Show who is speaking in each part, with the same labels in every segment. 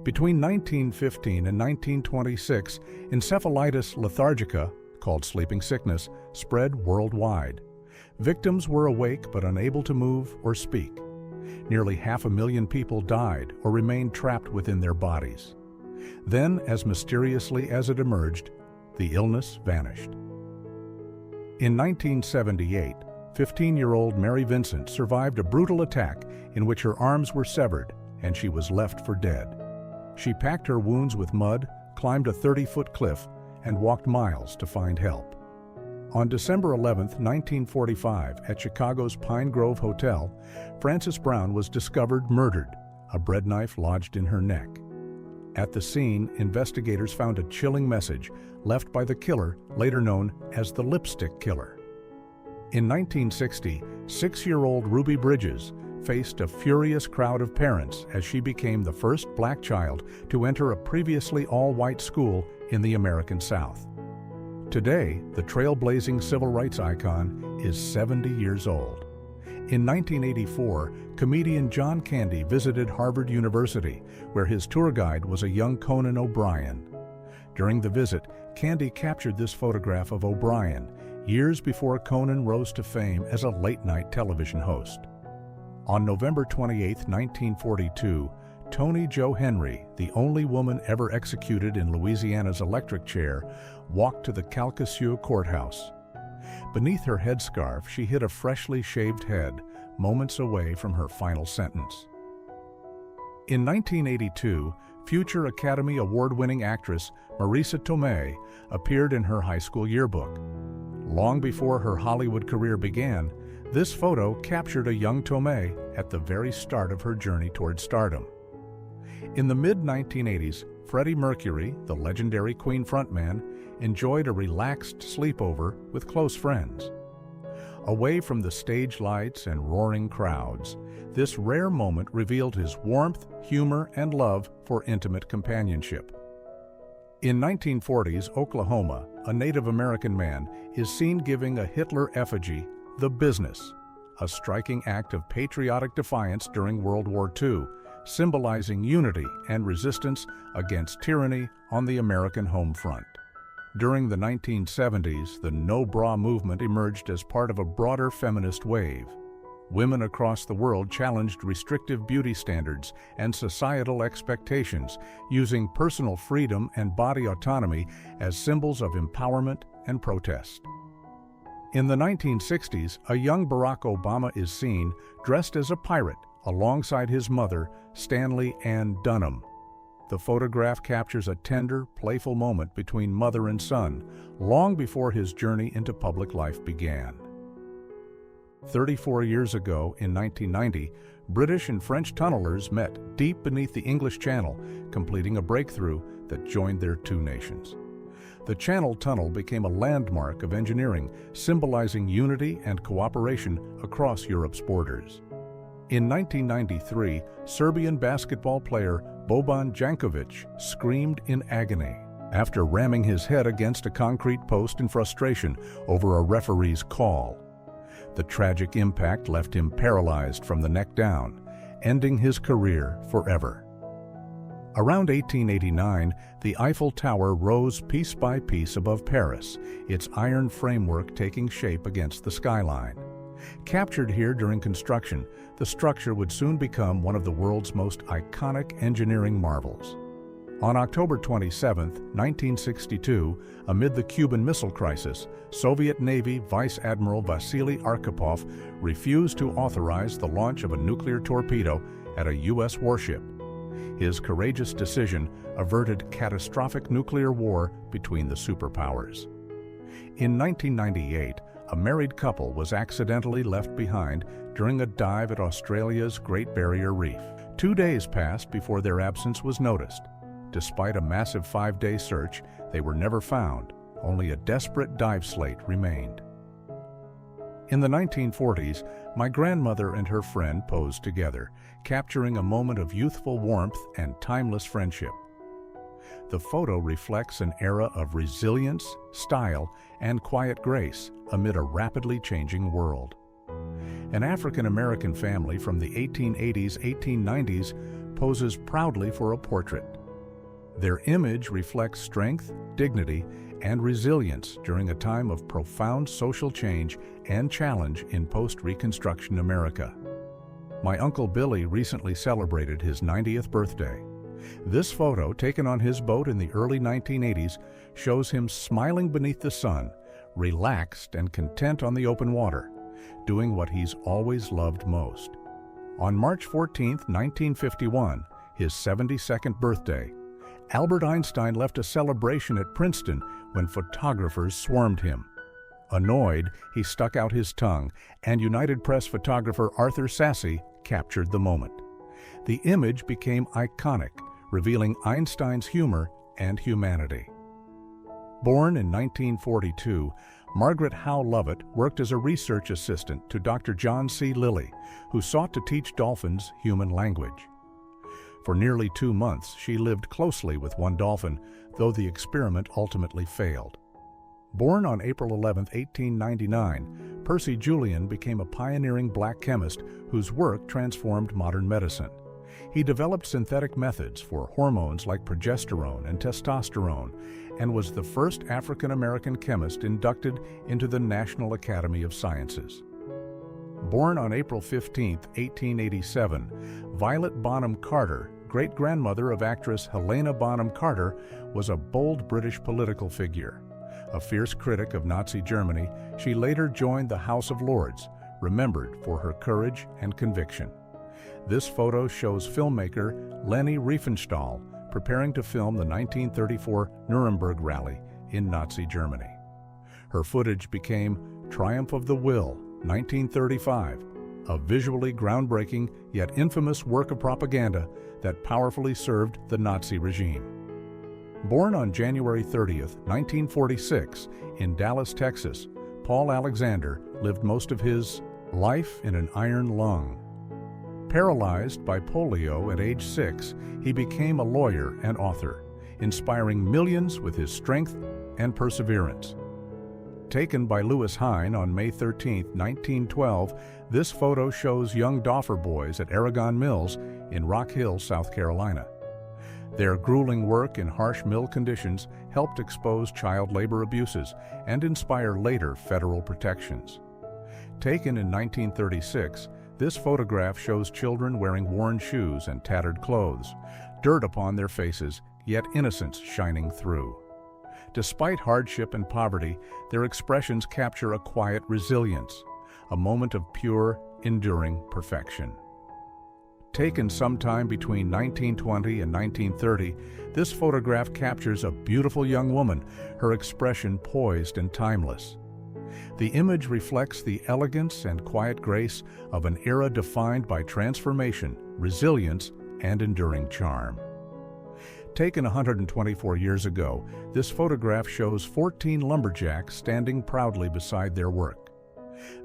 Speaker 1: Between 1915 and 1926, encephalitis lethargica, called sleeping sickness, spread worldwide. Victims were awake but unable to move or speak. Nearly 500,000 people died or remained trapped within their bodies. Then, as mysteriously as it emerged, the illness vanished. In 1978, 15-year-old Mary Vincent survived a brutal attack in which her arms were severed and she was left for dead. She packed her wounds with mud, climbed a 30-foot cliff, and walked miles to find help. On December 11, 1945, at Chicago's Pine Grove Hotel, Frances Brown was discovered murdered, a bread knife lodged in her neck. At the scene, investigators found a chilling message left by the killer, later known as the lipstick killer. In 1960, 6-year-old Ruby Bridges faced a furious crowd of parents as she became the first black child to enter a previously all-white school in the American South. Today, the trailblazing civil rights icon is 70 years old. In 1984, comedian John Candy visited Harvard University, where his tour guide was a young Conan O'Brien. During the visit, Candy captured this photograph of O'Brien, years before Conan rose to fame as a late-night television host. On November 28, 1942, Toni Jo Henry, the only woman ever executed in Louisiana's electric chair, walked to the Calcasieu courthouse. Beneath her headscarf, she hid a freshly shaved head, moments away from her final sentence. In 1982, future Academy Award-winning actress Marisa Tomei appeared in her high school yearbook. Long before her Hollywood career began, this photo captured a young Tomei at the very start of her journey toward stardom. In the mid-1980s, Freddie Mercury, the legendary Queen frontman, enjoyed a relaxed sleepover with close friends. Away from the stage lights and roaring crowds, this rare moment revealed his warmth, humor, and love for intimate companionship. In 1940s Oklahoma, a Native American man is seen giving a Hitler effigy, The Business, a striking act of patriotic defiance during World War II, symbolizing unity and resistance against tyranny on the American home front. During the 1970s, the no-bra movement emerged as part of a broader feminist wave. Women across the world challenged restrictive beauty standards and societal expectations, using personal freedom and body autonomy as symbols of empowerment and protest. In the 1960s, a young Barack Obama is seen dressed as a pirate alongside his mother, Stanley Ann Dunham. The photograph captures a tender, playful moment between mother and son, long before his journey into public life began. 34 years ago, in 1990, British and French tunnelers met deep beneath the English Channel, completing a breakthrough that joined their two nations. The Channel Tunnel became a landmark of engineering, symbolizing unity and cooperation across Europe's borders. In 1993, Serbian basketball player Boban Jankovic screamed in agony after ramming his head against a concrete post in frustration over a referee's call. The tragic impact left him paralyzed from the neck down, ending his career forever. Around 1889, the Eiffel Tower rose piece by piece above Paris, its iron framework taking shape against the skyline. Captured here during construction, the structure would soon become one of the world's most iconic engineering marvels. On October 27, 1962, amid the Cuban Missile Crisis, Soviet Navy Vice Admiral Vasily Arkhipov refused to authorize the launch of a nuclear torpedo at a U.S. warship. His courageous decision averted catastrophic nuclear war between the superpowers. In 1998, a married couple was accidentally left behind during a dive at Australia's Great Barrier Reef. 2 days passed before their absence was noticed. Despite a massive 5-day search, they were never found. Only a desperate dive slate remained. In the 1940s, my grandmother and her friend posed together, capturing a moment of youthful warmth and timeless friendship. The photo reflects an era of resilience, style, and quiet grace amid a rapidly changing world. An African-American family from the 1880s-1890s poses proudly for a portrait. Their image reflects strength, dignity, and resilience during a time of profound social change and challenge in post-Reconstruction America. My Uncle Billy recently celebrated his 90th birthday. This photo, taken on his boat in the early 1980s, shows him smiling beneath the sun, relaxed and content on the open water, doing what he's always loved most. On March 14, 1951, his 72nd birthday, Albert Einstein left a celebration at Princeton when photographers swarmed him. Annoyed, he stuck out his tongue, and United Press photographer Arthur Sasse captured the moment. The image became iconic, revealing Einstein's humor and humanity. Born in 1942, Margaret Howe Lovett worked as a research assistant to Dr. John C. Lilly, who sought to teach dolphins human language. For nearly 2 months, she lived closely with one dolphin, though the experiment ultimately failed. Born on April 11, 1899, Percy Julian became a pioneering black chemist whose work transformed modern medicine. He developed synthetic methods for hormones like progesterone and testosterone, and was the first African-American chemist inducted into the National Academy of Sciences. Born on April 15, 1887, Violet Bonham Carter, great-grandmother of actress Helena Bonham Carter, was a bold British political figure. A fierce critic of Nazi Germany, she later joined the House of Lords, remembered for her courage and conviction. This photo shows filmmaker Leni Riefenstahl preparing to film the 1934 Nuremberg Rally in Nazi Germany. Her footage became Triumph of the Will, 1935, a visually groundbreaking yet infamous work of propaganda that powerfully served the Nazi regime. Born on January 30, 1946, in Dallas, Texas, Paul Alexander lived most of his life in an iron lung. Paralyzed by polio at age 6, he became a lawyer and author, inspiring millions with his strength and perseverance. Taken by Lewis Hine on May 13, 1912, this photo shows young Doffer boys at Aragon Mills in Rock Hill, South Carolina. Their grueling work in harsh mill conditions helped expose child labor abuses and inspire later federal protections. Taken in 1936, this photograph shows children wearing worn shoes and tattered clothes, dirt upon their faces, yet innocence shining through. Despite hardship and poverty, their expressions capture a quiet resilience, a moment of pure, enduring perfection. Taken sometime between 1920 and 1930, this photograph captures a beautiful young woman, her expression poised and timeless. The image reflects the elegance and quiet grace of an era defined by transformation, resilience, and enduring charm. Taken 124 years ago, this photograph shows 14 lumberjacks standing proudly beside their work.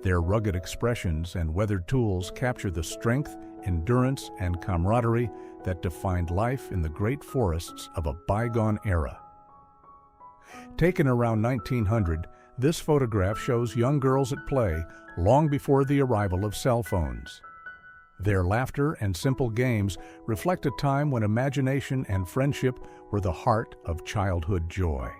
Speaker 1: Their rugged expressions and weathered tools capture the strength, endurance, and camaraderie that defined life in the great forests of a bygone era. Taken around 1900, this photograph shows young girls at play long before the arrival of cell phones. Their laughter and simple games reflect a time when imagination and friendship were the heart of childhood joy.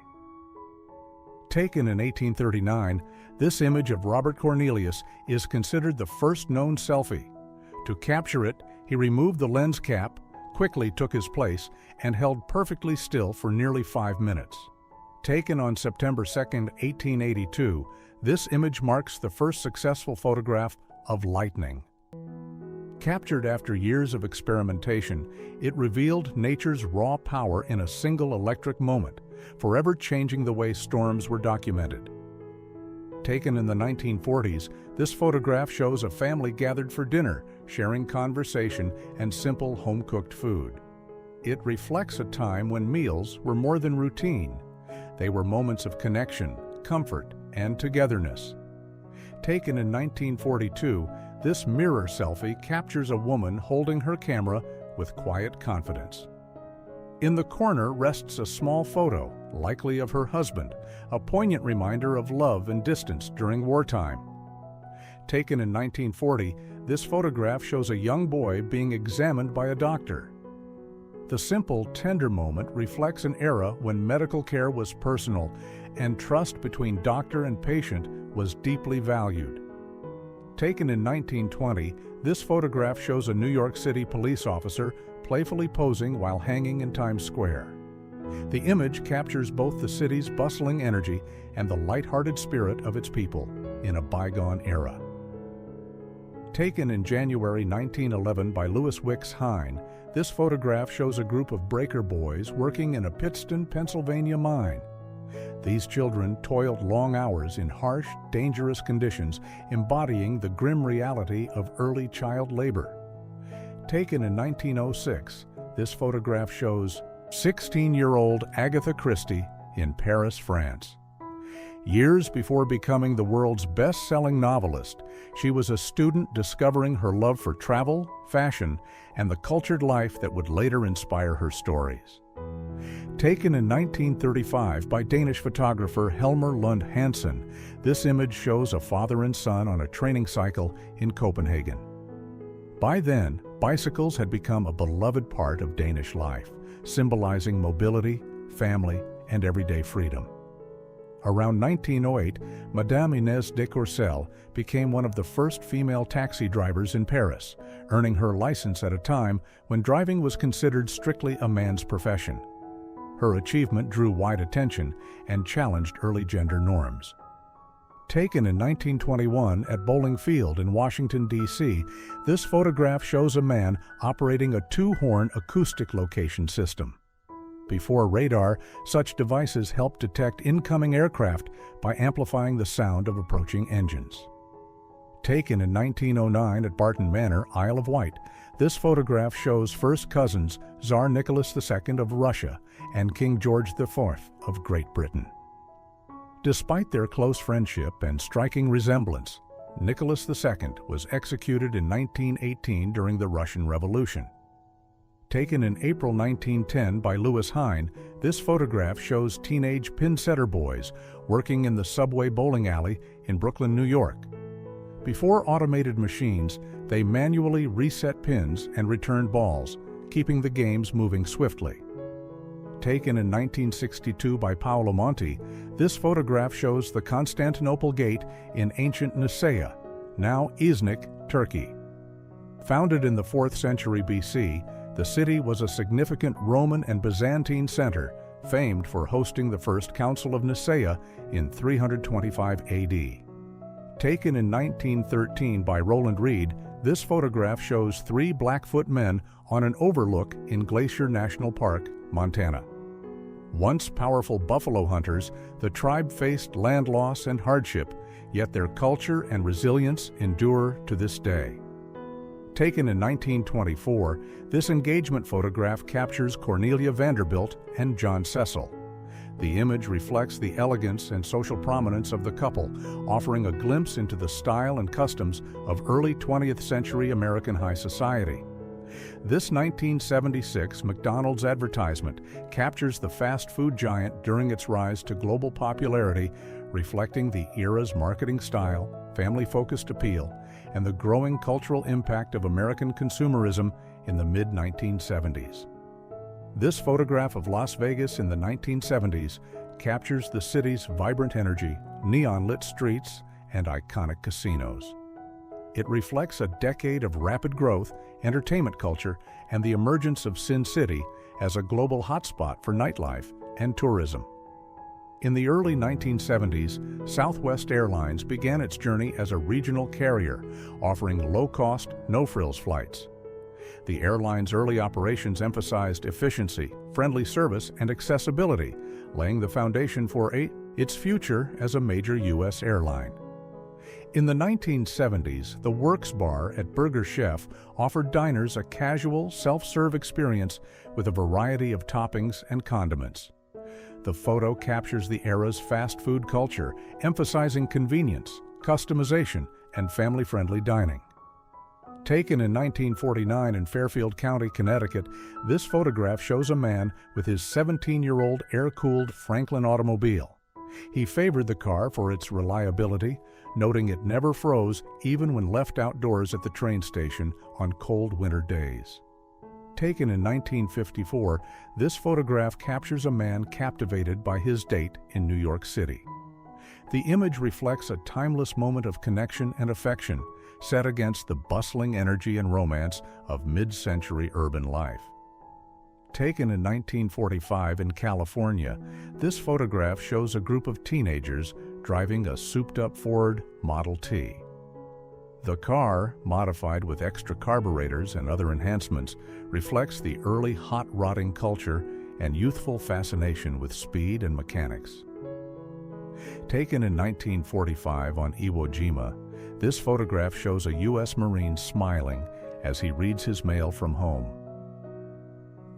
Speaker 1: Taken in 1839, this image of Robert Cornelius is considered the first known selfie. To capture it, he removed the lens cap, quickly took his place, and held perfectly still for nearly 5 minutes. Taken on September 2, 1882, this image marks the first successful photograph of lightning. Captured after years of experimentation, it revealed nature's raw power in a single electric moment, forever changing the way storms were documented. Taken in the 1940s, this photograph shows a family gathered for dinner, sharing conversation and simple home-cooked food. It reflects a time when meals were more than routine. They were moments of connection, comfort, and togetherness. Taken in 1942, this mirror selfie captures a woman holding her camera with quiet confidence. In the corner rests a small photo, likely of her husband, a poignant reminder of love and distance during wartime. Taken in 1940, this photograph shows a young boy being examined by a doctor. The simple, tender moment reflects an era when medical care was personal and trust between doctor and patient was deeply valued. Taken in 1920, this photograph shows a New York City police officer playfully posing while hanging in Times Square. The image captures both the city's bustling energy and the light-hearted spirit of its people in a bygone era. Taken in January 1911 by Louis Wicks Hine, this photograph shows a group of breaker boys working in a Pittston, Pennsylvania mine. These children toiled long hours in harsh, dangerous conditions, embodying the grim reality of early child labor. Taken in 1906, this photograph shows 16-year-old Agatha Christie in Paris, France. Years before becoming the world's best-selling novelist, she was a student discovering her love for travel, fashion, and the cultured life that would later inspire her stories. Taken in 1935 by Danish photographer Helmer Lund Hansen, this image shows a father and son on a training cycle in Copenhagen. By then, bicycles had become a beloved part of Danish life, symbolizing mobility, family, and everyday freedom. Around 1908, Madame Inès de Courcelles became one of the first female taxi drivers in Paris, earning her license at a time when driving was considered strictly a man's profession. Her achievement drew wide attention and challenged early gender norms. Taken in 1921 at Bowling Field in Washington, D.C., this photograph shows a man operating a two-horn acoustic location system. Before radar, such devices help detect incoming aircraft by amplifying the sound of approaching engines. Taken in 1909 at Barton Manor, Isle of Wight, this photograph shows first cousins Tsar Nicholas II of Russia and King George IV of Great Britain. Despite their close friendship and striking resemblance, Nicholas II was executed in 1918 during the Russian Revolution. Taken in April 1910 by Louis Hine, this photograph shows teenage pinsetter boys working in the subway bowling alley in Brooklyn, New York. Before automated machines, they manually reset pins and returned balls, keeping the games moving swiftly. Taken in 1962 by Paolo Monti, this photograph shows the Constantinople Gate in ancient Nicaea, now Iznik, Turkey. Founded in the 4th century BC, the city was a significant Roman and Byzantine center, famed for hosting the First Council of Nicaea in 325 AD. Taken in 1913 by Roland Reed, this photograph shows 3 Blackfoot men on an overlook in Glacier National Park, Montana. Once powerful buffalo hunters, the tribe faced land loss and hardship, yet their culture and resilience endure to this day. Taken in 1924, this engagement photograph captures Cornelia Vanderbilt and John Cecil. The image reflects the elegance and social prominence of the couple, offering a glimpse into the style and customs of early 20th century American high society. This 1976 McDonald's advertisement captures the fast food giant during its rise to global popularity, reflecting the era's marketing style, family-focused appeal, and the growing cultural impact of American consumerism in the mid-1970s. This photograph of Las Vegas in the 1970s captures the city's vibrant energy, neon-lit streets, and iconic casinos. It reflects a decade of rapid growth, entertainment culture, and the emergence of Sin City as a global hotspot for nightlife and tourism. In the early 1970s, Southwest Airlines began its journey as a regional carrier, offering low-cost, no-frills flights. The airline's early operations emphasized efficiency, friendly service, and accessibility, laying the foundation for its future as a major U.S. airline. In the 1970s, the Works Bar at Burger Chef offered diners a casual, self-serve experience with a variety of toppings and condiments. The photo captures the era's fast food culture, emphasizing convenience, customization, and family-friendly dining. Taken in 1949 in Fairfield County, Connecticut, this photograph shows a man with his 17-year-old air-cooled Franklin automobile. He favored the car for its reliability, noting it never froze even when left outdoors at the train station on cold winter days. Taken in 1954, this photograph captures a man captivated by his date in New York City. The image reflects a timeless moment of connection and affection, set against the bustling energy and romance of mid-century urban life. Taken in 1945 in California, this photograph shows a group of teenagers driving a souped-up Ford Model T. The car, modified with extra carburetors and other enhancements, reflects the early hot-rodding culture and youthful fascination with speed and mechanics. Taken in 1945 on Iwo Jima, this photograph shows a U.S. Marine smiling as he reads his mail from home.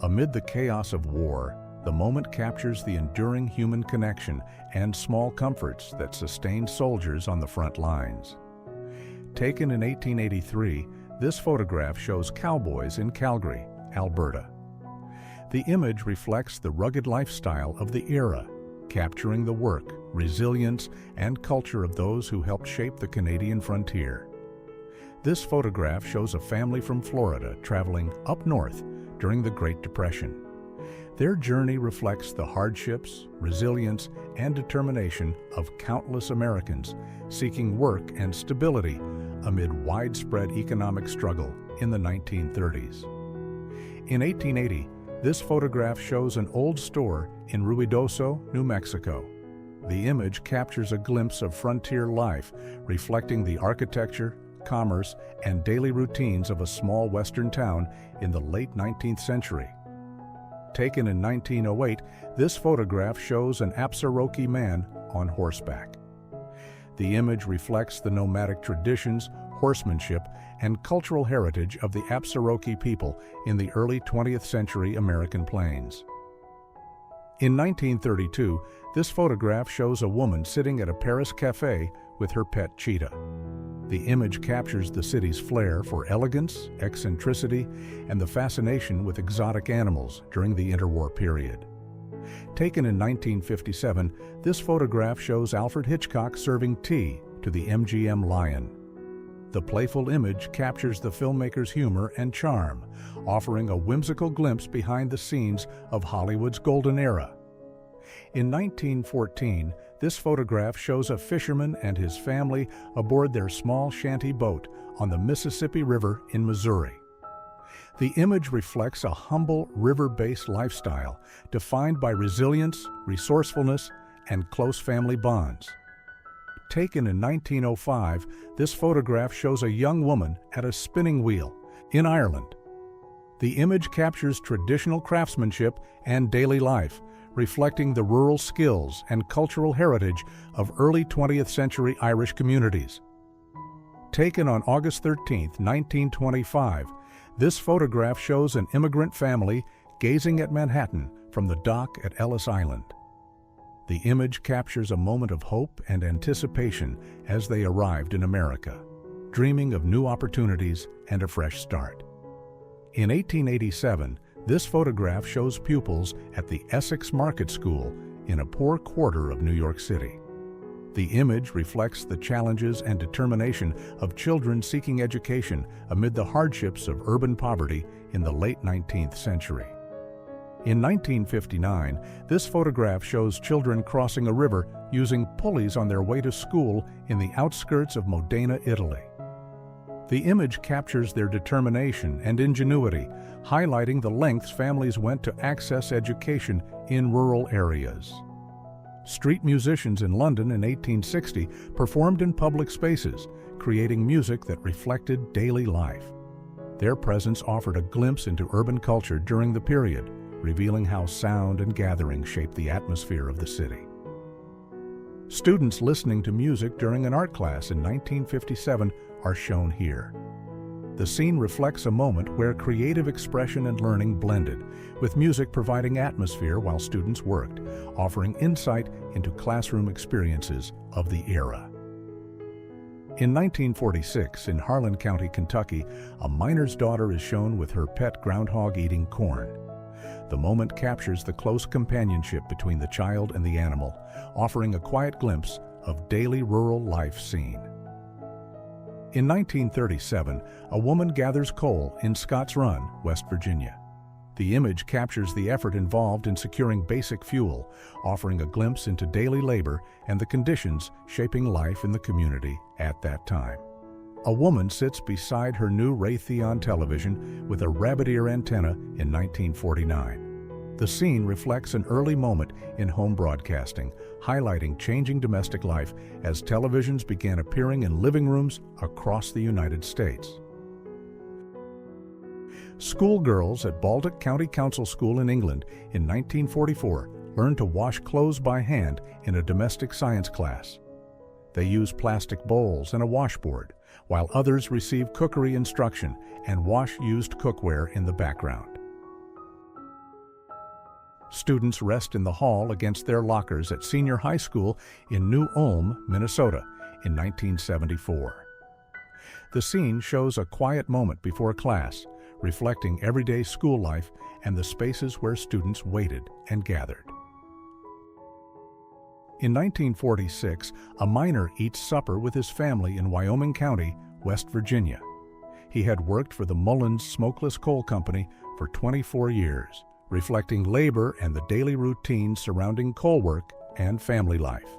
Speaker 1: Amid the chaos of war, the moment captures the enduring human connection and small comforts that sustain soldiers on the front lines. Taken in 1883, this photograph shows cowboys in Calgary, Alberta. The image reflects the rugged lifestyle of the era, capturing the work, resilience, and culture of those who helped shape the Canadian frontier. This photograph shows a family from Florida traveling up north during the Great Depression. Their journey reflects the hardships, resilience, and determination of countless Americans seeking work and stability amid widespread economic struggle in the 1930s. In 1880, this photograph shows an old store in Ruidoso, New Mexico. The image captures a glimpse of frontier life, reflecting the architecture, commerce, and daily routines of a small western town in the late 19th century. Taken in 1908, this photograph shows an Absaroki man on horseback. The image reflects the nomadic traditions, horsemanship, and cultural heritage of the Absaroki people in the early 20th century American plains. In 1932, this photograph shows a woman sitting at a Paris cafe with her pet cheetah. The image captures the city's flair for elegance, eccentricity, and the fascination with exotic animals during the interwar period. Taken in 1957, this photograph shows Alfred Hitchcock serving tea to the MGM lion. The playful image captures the filmmaker's humor and charm, offering a whimsical glimpse behind the scenes of Hollywood's golden era. In 1914, this photograph shows a fisherman and his family aboard their small shanty boat on the Mississippi River in Missouri. The image reflects a humble river-based lifestyle defined by resilience, resourcefulness, and close family bonds. Taken in 1905, this photograph shows a young woman at a spinning wheel in Ireland. The image captures traditional craftsmanship and daily life, reflecting the rural skills and cultural heritage of early 20th century Irish communities. Taken on August 13, 1925, this photograph shows an immigrant family gazing at Manhattan from the dock at Ellis Island. The image captures a moment of hope and anticipation as they arrived in America, dreaming of new opportunities and a fresh start. In 1887, this photograph shows pupils at the Essex Market School in a poor quarter of New York City. The image reflects the challenges and determination of children seeking education amid the hardships of urban poverty in the late 19th century. In 1959, this photograph shows children crossing a river using pulleys on their way to school in the outskirts of Modena, Italy. The image captures their determination and ingenuity, highlighting the lengths families went to access education in rural areas. Street musicians in London in 1860 performed in public spaces, creating music that reflected daily life. Their presence offered a glimpse into urban culture during the period, revealing how sound and gathering shaped the atmosphere of the city. Students listening to music during an art class in 1957 are shown here. The scene reflects a moment where creative expression and learning blended, with music providing atmosphere while students worked, offering insight into classroom experiences of the era. In 1946, in Harlan County, Kentucky, a miner's daughter is shown with her pet groundhog eating corn. The moment captures the close companionship between the child and the animal, offering a quiet glimpse of daily rural life scene. In 1937, a woman gathers coal in Scotts Run, West Virginia. The image captures the effort involved in securing basic fuel, offering a glimpse into daily labor and the conditions shaping life in the community at that time. A woman sits beside her new Raytheon television with a rabbit ear antenna in 1949. The scene reflects an early moment in home broadcasting, highlighting changing domestic life as televisions began appearing in living rooms across the United States. Schoolgirls at Baldock County Council School in England in 1944 learned to wash clothes by hand in a domestic science class. They use plastic bowls and a washboard, while others receive cookery instruction and wash used cookware in the background. Students rest in the hall against their lockers at Senior High School in New Ulm, Minnesota, in 1974. The scene shows a quiet moment before class, reflecting everyday school life and the spaces where students waited and gathered. In 1946, a miner eats supper with his family in Wyoming County, West Virginia. He had worked for the Mullins Smokeless Coal Company for 24 years, reflecting labor and the daily routines surrounding coal work and family life.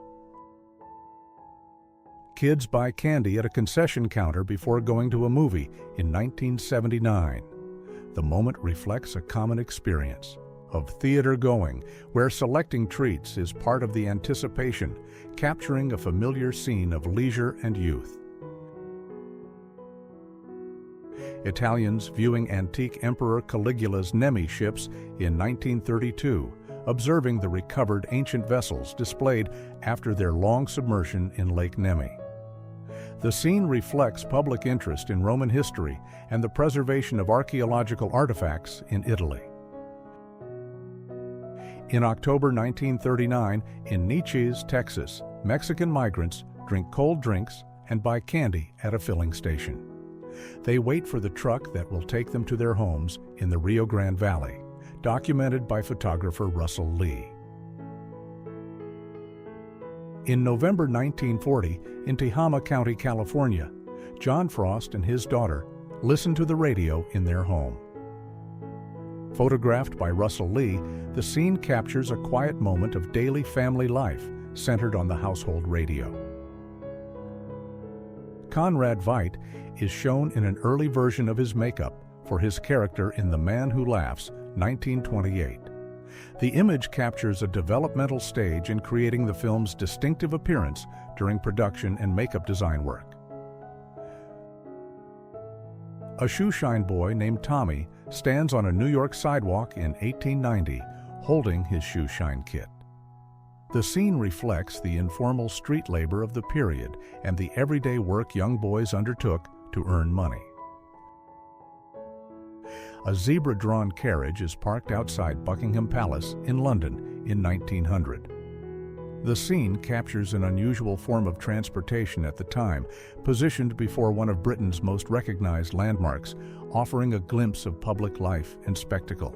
Speaker 1: Kids buy candy at a concession counter before going to a movie in 1979. The moment reflects a common experience of theater going, where selecting treats is part of the anticipation, capturing a familiar scene of leisure and youth. Italians viewing antique Emperor Caligula's Nemi ships in 1932, observing the recovered ancient vessels displayed after their long submersion in Lake Nemi. The scene reflects public interest in Roman history and the preservation of archaeological artifacts in Italy. In October 1939, in Neches, Texas, Mexican migrants drink cold drinks and buy candy at a filling station. They wait for the truck that will take them to their homes in the Rio Grande Valley, documented by photographer Russell Lee. In November 1940, in Tehama County, California, John Frost and his daughter listened to the radio in their home. Photographed by Russell Lee, the scene captures a quiet moment of daily family life centered on the household radio. Conrad Veidt is shown in an early version of his makeup for his character in The Man Who Laughs, 1928. The image captures a developmental stage in creating the film's distinctive appearance during production and makeup design work. A shoeshine boy named Tommy stands on a New York sidewalk in 1890, holding his shoeshine kit. The scene reflects the informal street labor of the period and the everyday work young boys undertook to earn money. A zebra-drawn carriage is parked outside Buckingham Palace in London in 1900. The scene captures an unusual form of transportation at the time, positioned before one of Britain's most recognized landmarks, offering a glimpse of public life and spectacle.